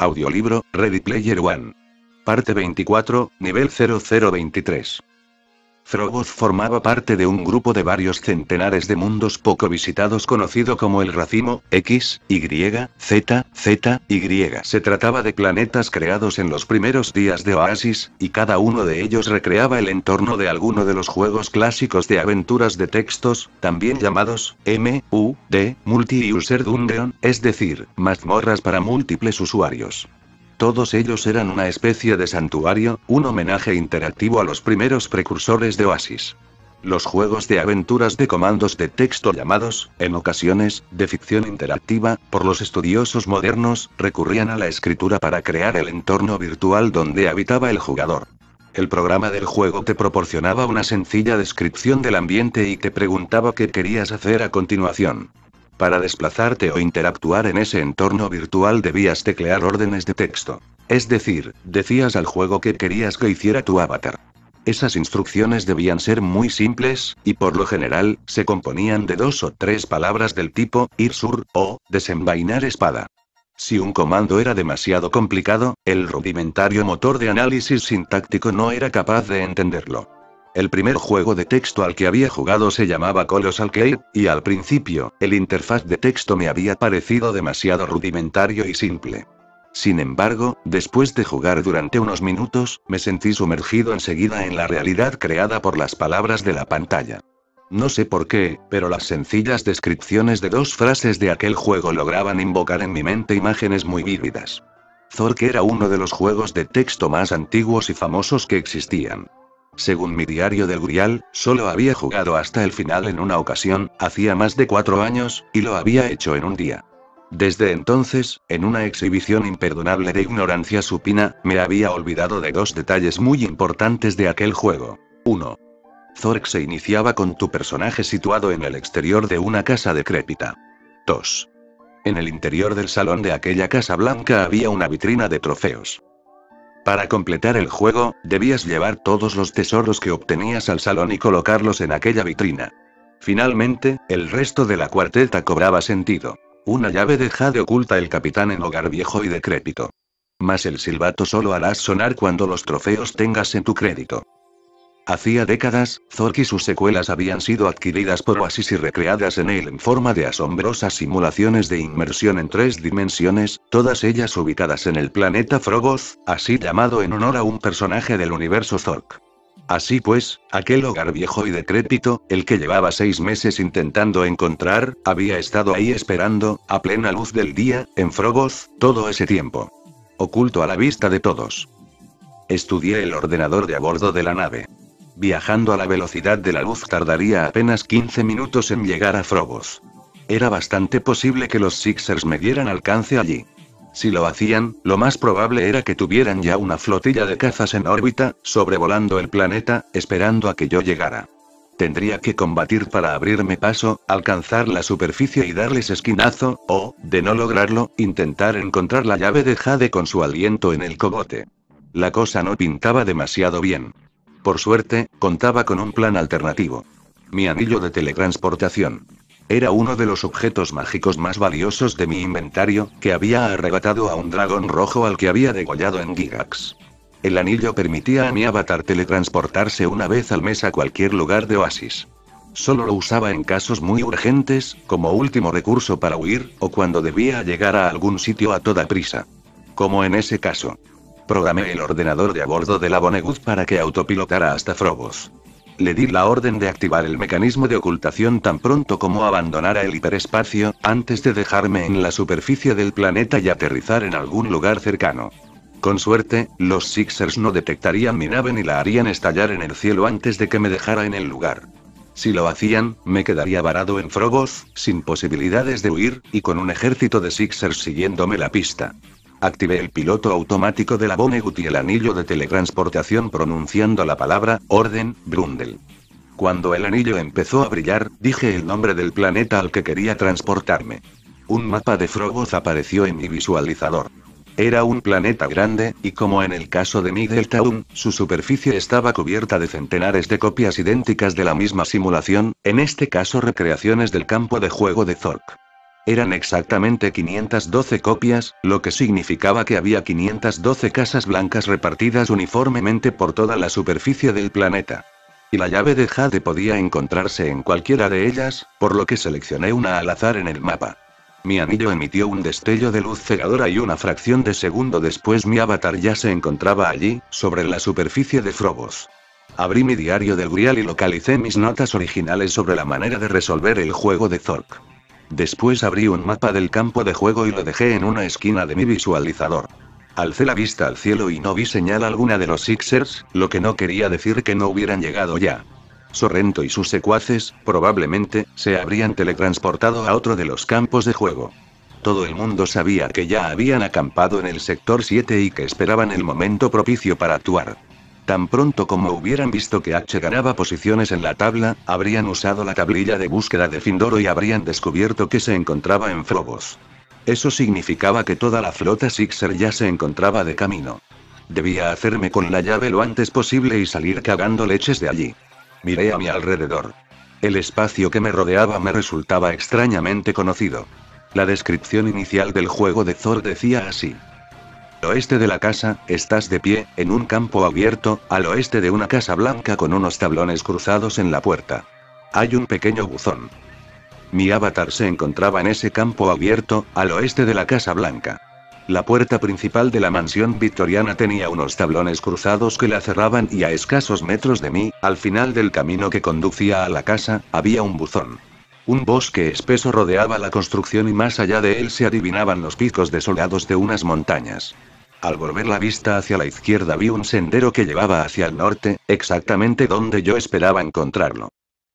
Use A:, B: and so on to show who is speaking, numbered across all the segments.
A: Audiolibro, Ready Player One. Parte 24, nivel 0023. Frogos formaba parte de un grupo de varios centenares de mundos poco visitados conocido como el racimo, X, Y, Z, Z, Y. Se trataba de planetas creados en los primeros días de Oasis, y cada uno de ellos recreaba el entorno de alguno de los juegos clásicos de aventuras de textos, también llamados MUD, Multi-User Dungeon, es decir, mazmorras para múltiples usuarios. Todos ellos eran una especie de santuario, un homenaje interactivo a los primeros precursores de Oasis. Los juegos de aventuras de comandos de texto llamados, en ocasiones, de ficción interactiva, por los estudiosos modernos, recurrían a la escritura para crear el entorno virtual donde habitaba el jugador. El programa del juego te proporcionaba una sencilla descripción del ambiente y te preguntaba qué querías hacer a continuación. Para desplazarte o interactuar en ese entorno virtual debías teclear órdenes de texto. Es decir, decías al juego qué querías que hiciera tu avatar. Esas instrucciones debían ser muy simples, y por lo general, se componían de 2 o 3 palabras del tipo, ir sur, o, desenvainar espada. Si un comando era demasiado complicado, el rudimentario motor de análisis sintáctico no era capaz de entenderlo. El primer juego de texto al que había jugado se llamaba Colossal Cave, y al principio, el interfaz de texto me había parecido demasiado rudimentario y simple. Sin embargo, después de jugar durante unos minutos, me sentí sumergido enseguida en la realidad creada por las palabras de la pantalla. No sé por qué, pero las sencillas descripciones de 2 frases de aquel juego lograban invocar en mi mente imágenes muy vívidas. Zork era uno de los juegos de texto más antiguos y famosos que existían. Según mi diario del Grial, solo había jugado hasta el final en una ocasión, hacía más de 4 años, y lo había hecho en un día. Desde entonces, en una exhibición imperdonable de ignorancia supina, me había olvidado de 2 detalles muy importantes de aquel juego. 1. Zork se iniciaba con tu personaje situado en el exterior de una casa decrépita. 2. En el interior del salón de aquella casa blanca había una vitrina de trofeos. Para completar el juego, debías llevar todos los tesoros que obtenías al salón y colocarlos en aquella vitrina. Finalmente, el resto de la cuarteta cobraba sentido. Una llave de jade oculta el capitán en hogar viejo y decrépito. Mas el silbato solo harás sonar cuando los trofeos tengas en tu crédito. Hacía décadas, Zork y sus secuelas habían sido adquiridas por Oasis y recreadas en él en forma de asombrosas simulaciones de inmersión en 3 dimensiones, todas ellas ubicadas en el planeta Frogos, así llamado en honor a un personaje del universo Zork. Así pues, aquel hogar viejo y decrépito, el que llevaba 6 meses intentando encontrar, había estado ahí esperando, a plena luz del día, en Frogos, todo ese tiempo. Oculto a la vista de todos. Estudié el ordenador de a bordo de la nave. Viajando a la velocidad de la luz tardaría apenas 15 minutos en llegar a Frogos. Era bastante posible que los Sixers me dieran alcance allí. Si lo hacían, lo más probable era que tuvieran ya una flotilla de cazas en órbita, sobrevolando el planeta, esperando a que yo llegara. Tendría que combatir para abrirme paso, alcanzar la superficie y darles esquinazo, o, de no lograrlo, intentar encontrar la llave de jade con su aliento en el cogote. La cosa no pintaba demasiado bien. Por suerte, contaba con un plan alternativo. Mi anillo de teletransportación. Era uno de los objetos mágicos más valiosos de mi inventario, que había arrebatado a un dragón rojo al que había degollado en Gigax. El anillo permitía a mi avatar teletransportarse una vez al mes a cualquier lugar de Oasis. Solo lo usaba en casos muy urgentes, como último recurso para huir, o cuando debía llegar a algún sitio a toda prisa. Como en ese caso. Programé el ordenador de a bordo de la Vonnegut para que autopilotara hasta Frogos. Le di la orden de activar el mecanismo de ocultación tan pronto como abandonara el hiperespacio, antes de dejarme en la superficie del planeta y aterrizar en algún lugar cercano. Con suerte, los Sixers no detectarían mi nave ni la harían estallar en el cielo antes de que me dejara en el lugar. Si lo hacían, me quedaría varado en Frogos, sin posibilidades de huir, y con un ejército de Sixers siguiéndome la pista. Activé el piloto automático de la Vonnegut y el anillo de teletransportación pronunciando la palabra, orden, Brundle. Cuando el anillo empezó a brillar, dije el nombre del planeta al que quería transportarme. Un mapa de Frogos apareció en mi visualizador. Era un planeta grande, y como en el caso de Middletown, su superficie estaba cubierta de centenares de copias idénticas de la misma simulación, en este caso recreaciones del campo de juego de Zork. Eran exactamente 512 copias, lo que significaba que había 512 casas blancas repartidas uniformemente por toda la superficie del planeta. Y la llave de Jade podía encontrarse en cualquiera de ellas, por lo que seleccioné una al azar en el mapa. Mi anillo emitió un destello de luz cegadora y una fracción de segundo después mi avatar ya se encontraba allí, sobre la superficie de Frobos. Abrí mi diario del Grial y localicé mis notas originales sobre la manera de resolver el juego de Zork. Después abrí un mapa del campo de juego y lo dejé en una esquina de mi visualizador. Alcé la vista al cielo y no vi señal alguna de los Sixers, lo que no quería decir que no hubieran llegado ya. Sorrento y sus secuaces, probablemente, se habrían teletransportado a otro de los campos de juego. Todo el mundo sabía que ya habían acampado en el sector 7 y que esperaban el momento propicio para actuar. Tan pronto como hubieran visto que H ganaba posiciones en la tabla, habrían usado la tablilla de búsqueda de Findoro y habrían descubierto que se encontraba en Frobos. Eso significaba que toda la flota Sixer ya se encontraba de camino. Debía hacerme con la llave lo antes posible y salir cagando leches de allí. Miré a mi alrededor. El espacio que me rodeaba me resultaba extrañamente conocido. La descripción inicial del juego de Zork decía así. Al oeste de la casa, estás de pie, en un campo abierto, al oeste de una casa blanca con unos tablones cruzados en la puerta. Hay un pequeño buzón. Mi avatar se encontraba en ese campo abierto, al oeste de la Casa Blanca. La puerta principal de la mansión victoriana tenía unos tablones cruzados que la cerraban y a escasos metros de mí, al final del camino que conducía a la casa, había un buzón. Un bosque espeso rodeaba la construcción y más allá de él se adivinaban los picos desolados de unas montañas. Al volver la vista hacia la izquierda vi un sendero que llevaba hacia el norte, exactamente donde yo esperaba encontrarlo.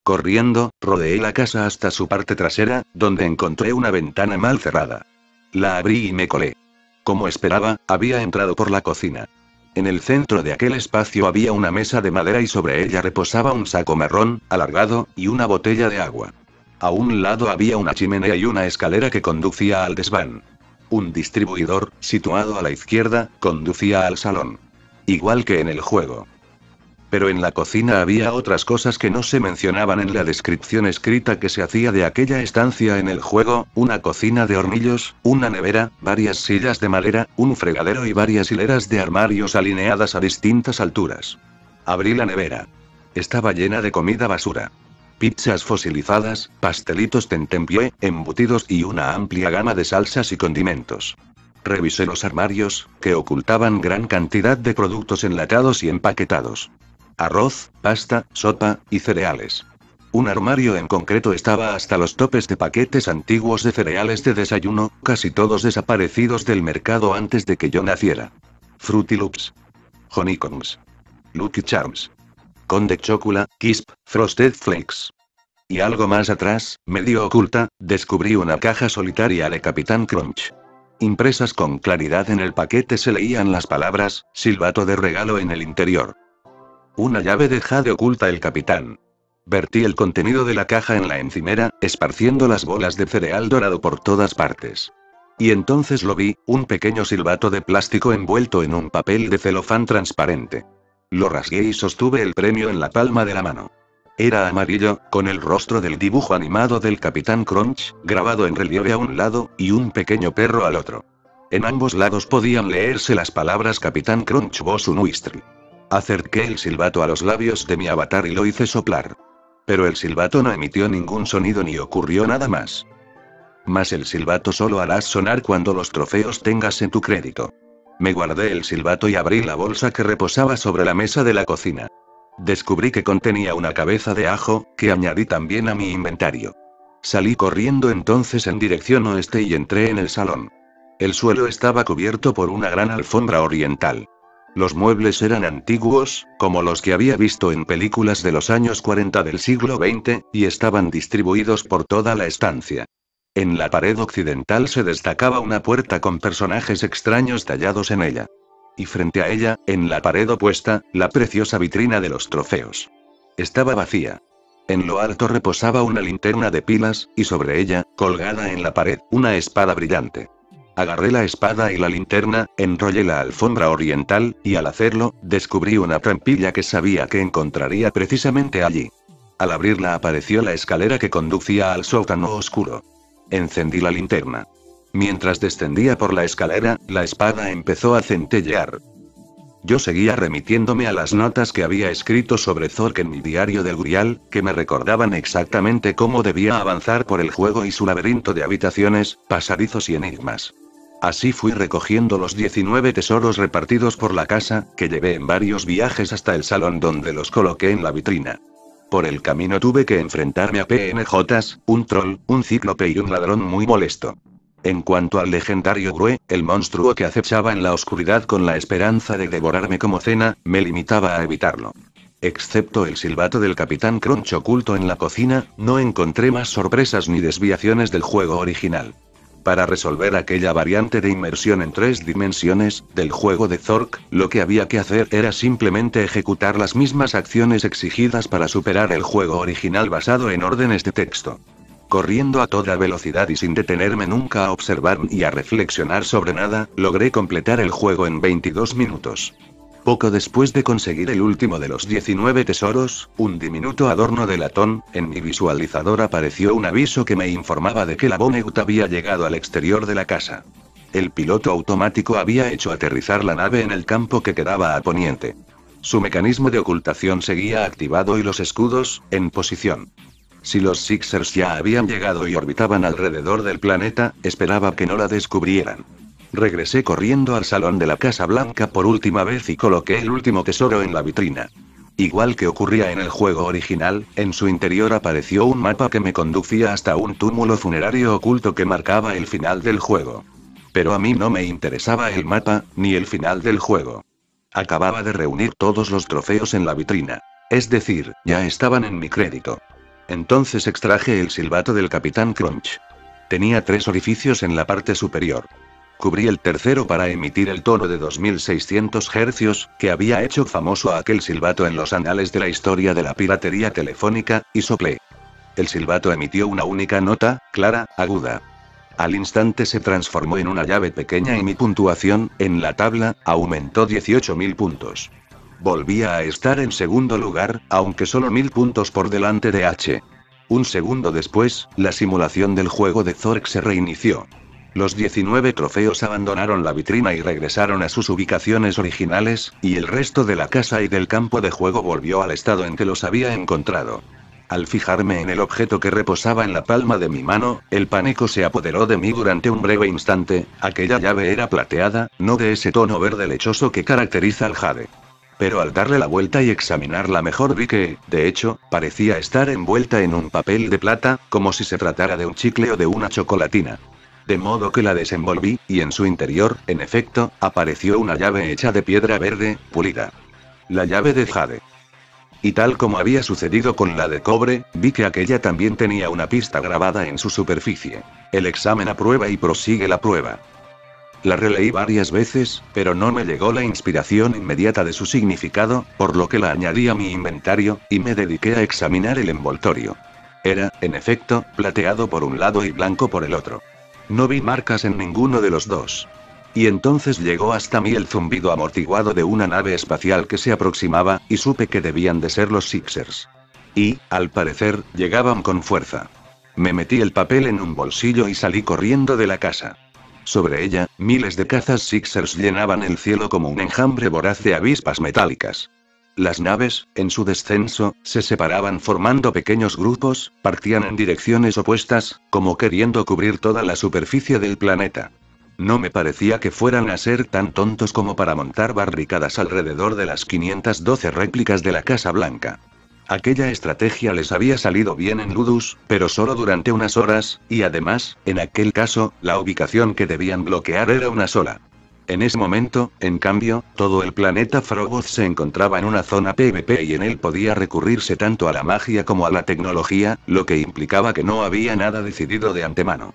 A: Corriendo, rodeé la casa hasta su parte trasera, donde encontré una ventana mal cerrada. La abrí y me colé. Como esperaba, había entrado por la cocina. En el centro de aquel espacio había una mesa de madera y sobre ella reposaba un saco marrón, alargado, y una botella de agua. A un lado había una chimenea y una escalera que conducía al desván. Un distribuidor, situado a la izquierda, conducía al salón. Igual que en el juego. Pero en la cocina había otras cosas que no se mencionaban en la descripción escrita que se hacía de aquella estancia en el juego, una cocina de hornillos, una nevera, varias sillas de madera, un fregadero y varias hileras de armarios alineadas a distintas alturas. Abrí la nevera. Estaba llena de comida basura. Pizzas fosilizadas, pastelitos tentempié, embutidos y una amplia gama de salsas y condimentos. Revisé los armarios, que ocultaban gran cantidad de productos enlatados y empaquetados. Arroz, pasta, sopa, y cereales. Un armario en concreto estaba hasta los topes de paquetes antiguos de cereales de desayuno, casi todos desaparecidos del mercado antes de que yo naciera. Fruity Loops. Honeycombs. Lucky Charms. Conde Chocula, Kisp, Frosted Flakes. Y algo más atrás, medio oculta, descubrí una caja solitaria de Capitán Crunch. Impresas con claridad en el paquete se leían las palabras, silbato de regalo en el interior. Una llave de jade oculta el capitán. Vertí el contenido de la caja en la encimera, esparciendo las bolas de cereal dorado por todas partes. Y entonces lo vi, un pequeño silbato de plástico envuelto en un papel de celofán transparente. Lo rasgué y sostuve el premio en la palma de la mano. Era amarillo, con el rostro del dibujo animado del Capitán Crunch, grabado en relieve a un lado, y un pequeño perro al otro. En ambos lados podían leerse las palabras Capitán Crunch Bosun Wistri. Acerqué el silbato a los labios de mi avatar y lo hice soplar. Pero el silbato no emitió ningún sonido ni ocurrió nada más. Mas el silbato solo harás sonar cuando los trofeos tengas en tu crédito. Me guardé el silbato y abrí la bolsa que reposaba sobre la mesa de la cocina. Descubrí que contenía una cabeza de ajo, que añadí también a mi inventario. Salí corriendo entonces en dirección oeste y entré en el salón. El suelo estaba cubierto por una gran alfombra oriental. Los muebles eran antiguos, como los que había visto en películas de los años 40 del siglo XX, y estaban distribuidos por toda la estancia. En la pared occidental se destacaba una puerta con personajes extraños tallados en ella. Y frente a ella, en la pared opuesta, la preciosa vitrina de los trofeos. Estaba vacía. En lo alto reposaba una linterna de pilas, y sobre ella, colgada en la pared, una espada brillante. Agarré la espada y la linterna, enrollé la alfombra oriental, y al hacerlo, descubrí una trampilla que sabía que encontraría precisamente allí. Al abrirla apareció la escalera que conducía al sótano oscuro. Encendí la linterna. Mientras descendía por la escalera, la espada empezó a centellear. Yo seguía remitiéndome a las notas que había escrito sobre Zork en mi diario del Grial, que me recordaban exactamente cómo debía avanzar por el juego y su laberinto de habitaciones, pasadizos y enigmas. Así fui recogiendo los 19 tesoros repartidos por la casa, que llevé en varios viajes hasta el salón donde los coloqué en la vitrina. Por el camino tuve que enfrentarme a PNJs, un troll, un cíclope y un ladrón muy molesto. En cuanto al legendario Grue, el monstruo que acechaba en la oscuridad con la esperanza de devorarme como cena, me limitaba a evitarlo. Excepto el silbato del Capitán Crunch oculto en la cocina, no encontré más sorpresas ni desviaciones del juego original. Para resolver aquella variante de inmersión en 3 dimensiones, del juego de Zork, lo que había que hacer era simplemente ejecutar las mismas acciones exigidas para superar el juego original basado en órdenes de texto. Corriendo a toda velocidad y sin detenerme nunca a observar ni a reflexionar sobre nada, logré completar el juego en 22 minutos. Poco después de conseguir el último de los 19 tesoros, un diminuto adorno de latón, en mi visualizador apareció un aviso que me informaba de que la Boneut había llegado al exterior de la casa. El piloto automático había hecho aterrizar la nave en el campo que quedaba a poniente. Su mecanismo de ocultación seguía activado y los escudos, en posición. Si los Sixers ya habían llegado y orbitaban alrededor del planeta, esperaba que no la descubrieran. Regresé corriendo al salón de la Casa Blanca por última vez y coloqué el último tesoro en la vitrina. Igual que ocurría en el juego original, en su interior apareció un mapa que me conducía hasta un túmulo funerario oculto que marcaba el final del juego. Pero a mí no me interesaba el mapa, ni el final del juego. Acababa de reunir todos los trofeos en la vitrina. Es decir, ya estaban en mi crédito. Entonces extraje el silbato del Capitán Crunch. Tenía 3 orificios en la parte superior. Cubrí el tercero para emitir el tono de 2600 Hz, que había hecho famoso a aquel silbato en los anales de la historia de la piratería telefónica, y soplé. El silbato emitió una única nota, clara, aguda. Al instante se transformó en una llave pequeña y mi puntuación, en la tabla, aumentó 18.000 puntos. Volvía a estar en segundo lugar, aunque solo 1000 puntos por delante de H. Un segundo después, la simulación del juego de Zork se reinició. Los 19 trofeos abandonaron la vitrina y regresaron a sus ubicaciones originales, y el resto de la casa y del campo de juego volvió al estado en que los había encontrado. Al fijarme en el objeto que reposaba en la palma de mi mano, el pánico se apoderó de mí durante un breve instante. Aquella llave era plateada, no de ese tono verde lechoso que caracteriza al jade. Pero al darle la vuelta y examinarla mejor vi que, de hecho, parecía estar envuelta en un papel de plata, como si se tratara de un chicle o de una chocolatina. De modo que la desenvolví, y en su interior, en efecto, apareció una llave hecha de piedra verde, pulida. La llave de jade. Y tal como había sucedido con la de cobre, vi que aquella también tenía una pista grabada en su superficie. El examen aprueba y prosigue la prueba. La releí varias veces, pero no me llegó la inspiración inmediata de su significado, por lo que la añadí a mi inventario, y me dediqué a examinar el envoltorio. Era, en efecto, plateado por un lado y blanco por el otro. No vi marcas en ninguno de los dos. Y entonces llegó hasta mí el zumbido amortiguado de una nave espacial que se aproximaba, y supe que debían de ser los Sixers. Y, al parecer, llegaban con fuerza. Me metí el papel en un bolsillo y salí corriendo de la casa. Sobre ella, miles de cazas Sixers llenaban el cielo como un enjambre voraz de avispas metálicas. Las naves, en su descenso, se separaban formando pequeños grupos, partían en direcciones opuestas, como queriendo cubrir toda la superficie del planeta. No me parecía que fueran a ser tan tontos como para montar barricadas alrededor de las 512 réplicas de la Casa Blanca. Aquella estrategia les había salido bien en Ludus, pero solo durante unas horas, y además, en aquel caso, la ubicación que debían bloquear era una sola. En ese momento, en cambio, todo el planeta Frogos se encontraba en una zona PvP y en él podía recurrirse tanto a la magia como a la tecnología, lo que implicaba que no había nada decidido de antemano.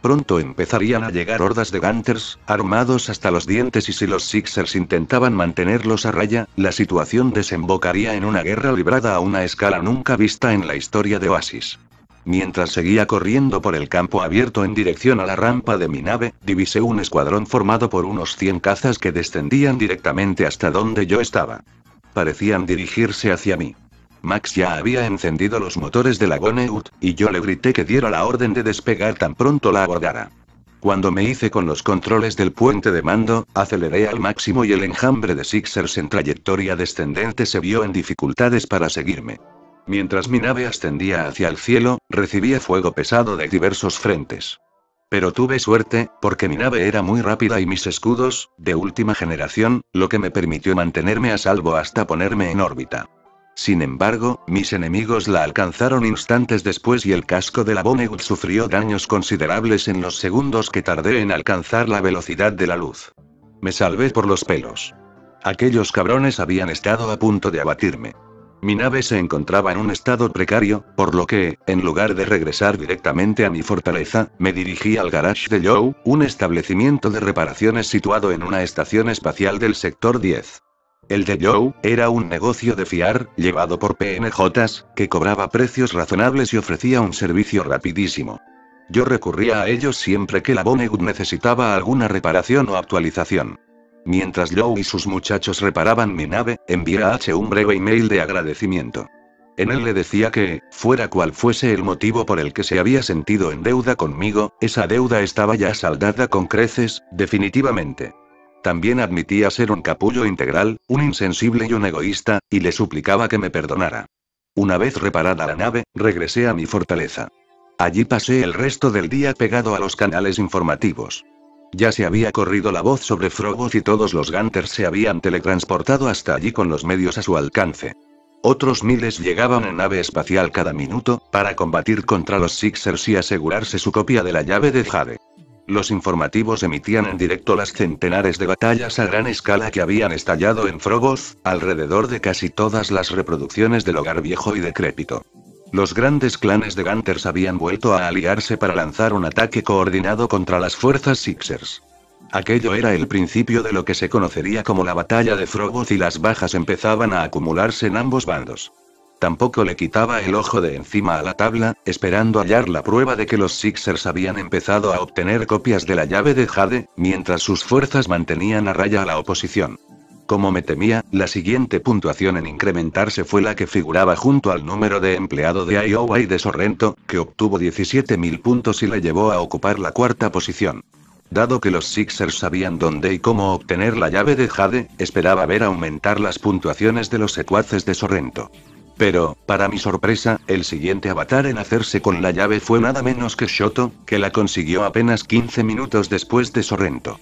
A: Pronto empezarían a llegar hordas de Gunters, armados hasta los dientes, y si los Sixers intentaban mantenerlos a raya, la situación desembocaría en una guerra librada a una escala nunca vista en la historia de Oasis. Mientras seguía corriendo por el campo abierto en dirección a la rampa de mi nave, divisé un escuadrón formado por unos 100 cazas que descendían directamente hasta donde yo estaba. Parecían dirigirse hacia mí. Max ya había encendido los motores de la Goneut, y yo le grité que diera la orden de despegar tan pronto la abordara. Cuando me hice con los controles del puente de mando, aceleré al máximo y el enjambre de Sixers en trayectoria descendente se vio en dificultades para seguirme. Mientras mi nave ascendía hacia el cielo, recibía fuego pesado de diversos frentes. Pero tuve suerte, porque mi nave era muy rápida y mis escudos, de última generación, lo que me permitió mantenerme a salvo hasta ponerme en órbita. Sin embargo, mis enemigos la alcanzaron instantes después y el casco de la Vonnegut sufrió daños considerables en los segundos que tardé en alcanzar la velocidad de la luz. Me salvé por los pelos. Aquellos cabrones habían estado a punto de abatirme. Mi nave se encontraba en un estado precario, por lo que, en lugar de regresar directamente a mi fortaleza, me dirigí al garage de Joe, un establecimiento de reparaciones situado en una estación espacial del sector 10. El de Joe era un negocio de fiar, llevado por PNJs, que cobraba precios razonables y ofrecía un servicio rapidísimo. Yo recurría a ellos siempre que la Vonnegut necesitaba alguna reparación o actualización. Mientras Joe y sus muchachos reparaban mi nave, envié a H un breve email de agradecimiento. En él le decía que, fuera cual fuese el motivo por el que se había sentido en deuda conmigo, esa deuda estaba ya saldada con creces, definitivamente. También admitía ser un capullo integral, un insensible y un egoísta, y le suplicaba que me perdonara. Una vez reparada la nave, regresé a mi fortaleza. Allí pasé el resto del día pegado a los canales informativos. Ya se había corrido la voz sobre Frogos y todos los Gunters se habían teletransportado hasta allí con los medios a su alcance. Otros miles llegaban en nave espacial cada minuto, para combatir contra los Sixers y asegurarse su copia de la llave de Jade. Los informativos emitían en directo las centenares de batallas a gran escala que habían estallado en Frogos, alrededor de casi todas las reproducciones del hogar viejo y decrépito. Los grandes clanes de Gunters habían vuelto a aliarse para lanzar un ataque coordinado contra las fuerzas Sixers. Aquello era el principio de lo que se conocería como la batalla de Frogos y las bajas empezaban a acumularse en ambos bandos. Tampoco le quitaba el ojo de encima a la tabla, esperando hallar la prueba de que los Sixers habían empezado a obtener copias de la llave de Jade, mientras sus fuerzas mantenían a raya a la oposición. Como me temía, la siguiente puntuación en incrementarse fue la que figuraba junto al número de empleado de Iowa y de Sorrento, que obtuvo 17.000 puntos y le llevó a ocupar la cuarta posición. Dado que los Sixers sabían dónde y cómo obtener la llave de Jade, esperaba ver aumentar las puntuaciones de los secuaces de Sorrento. Pero, para mi sorpresa, el siguiente avatar en hacerse con la llave fue nada menos que Shoto, que la consiguió apenas 15 minutos después de Sorrento.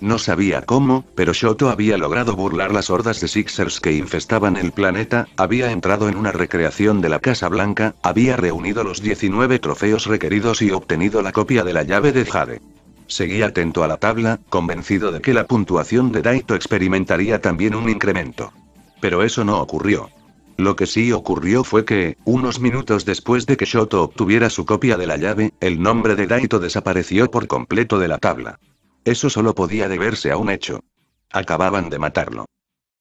A: No sabía cómo, pero Shoto había logrado burlar las hordas de Sixers que infestaban el planeta, había entrado en una recreación de la Casa Blanca, había reunido los 19 trofeos requeridos y obtenido la copia de la llave de Jade. Seguí atento a la tabla, convencido de que la puntuación de Daito experimentaría también un incremento. Pero eso no ocurrió. Lo que sí ocurrió fue que, unos minutos después de que Shoto obtuviera su copia de la llave, el nombre de Daito desapareció por completo de la tabla. Eso solo podía deberse a un hecho. Acababan de matarlo.